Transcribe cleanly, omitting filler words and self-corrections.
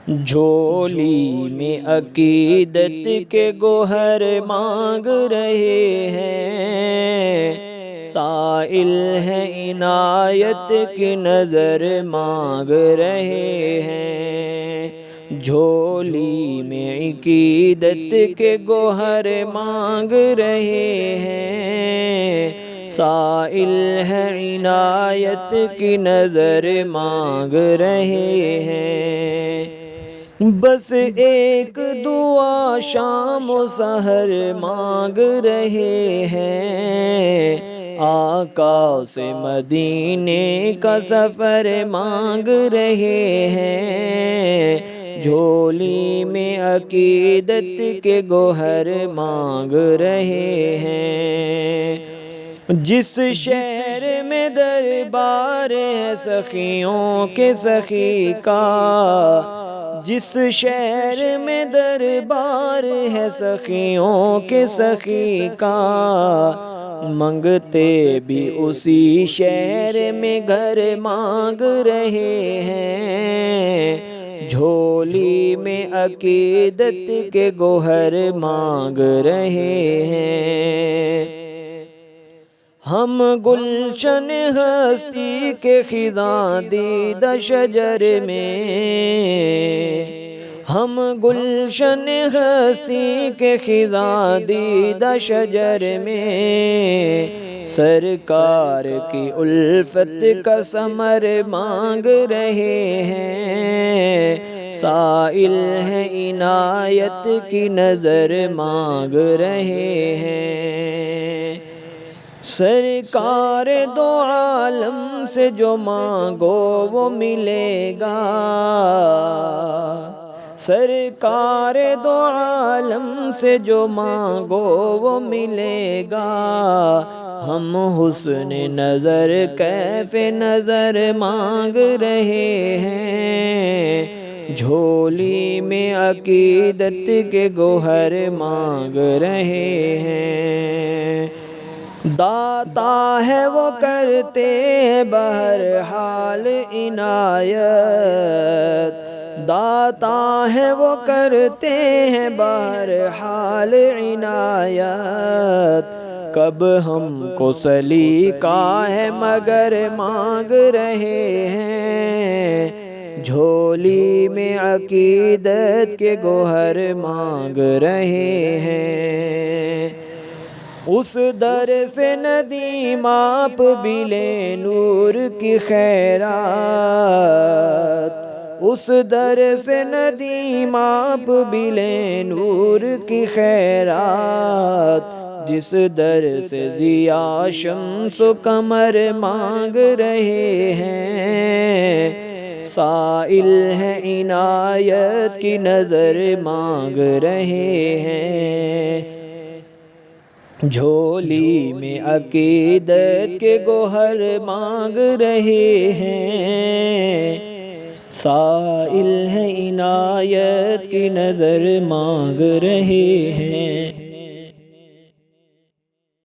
جھولی میں عقیدت کے گوہر مانگ رہے ہیں، سائل ہے عنایت کی نظر مانگ رہے ہیں۔ جھولی میں عقیدت کے گوہر مانگ رہے ہیں، سائل ہے عنایت کی نظر مانگ رہے ہیں۔ بس ایک دعا شام و سحر مانگ رہے ہیں، آقا سے مدینے کا سفر مانگ رہے ہیں۔ جھولی میں عقیدت کے گوہر مانگ رہے ہیں۔ جس شہر میں دربار ہے سخیوں کے سخی کا، جس شہر میں دربار ہے سخیوں کے سخی کا، منگتے بھی اسی شہر میں گھر مانگ رہے ہیں۔ جھولی میں عقیدت کے گوہر مانگ رہے ہیں۔ ہم گلشن ہستی کے خزاں دیدہ شجر میں، ہم گلشن ہستی کے خزاں دیدہ شجر میں، سرکار کی الفت کا ثمر مانگ رہے ہیں، سائل ہے عنایت کی نظر مانگ رہے ہیں۔ سرکار دو عالم سے جو مانگو وہ ملے گا، سرکار دو عالم سے جو مانگو وہ ملے گا۔ ہم حسن نظر کیف نظر مانگ رہے ہیں، جھولی میں عقیدت کے گوہر مانگ رہے ہیں۔ داتا ہے وہ کرتے ہیں بہرحال عنایت، داتا ہے وہ کرتے ہیں بہرحال عنایت۔ کب ہم کو سلیقہ ہے مگر مانگ رہے ہیں، جھولی میں عقیدت کے گوہر مانگ رہے ہیں۔ اس در سے ندیم آپ بھی لیں نور کی خیرات، اس در سے ندیم آپ بھی لیں نور کی خیرات، جس در سے ضیاء شمس و قمر مانگ رہے ہیں، سائل ہے عنایت کی نظر مانگ رہے ہیں۔ جھولی میں عقیدت کے گوہر مانگ رہے ہیں، سائل ہے عنایت کی نظر مانگ رہے ہیں۔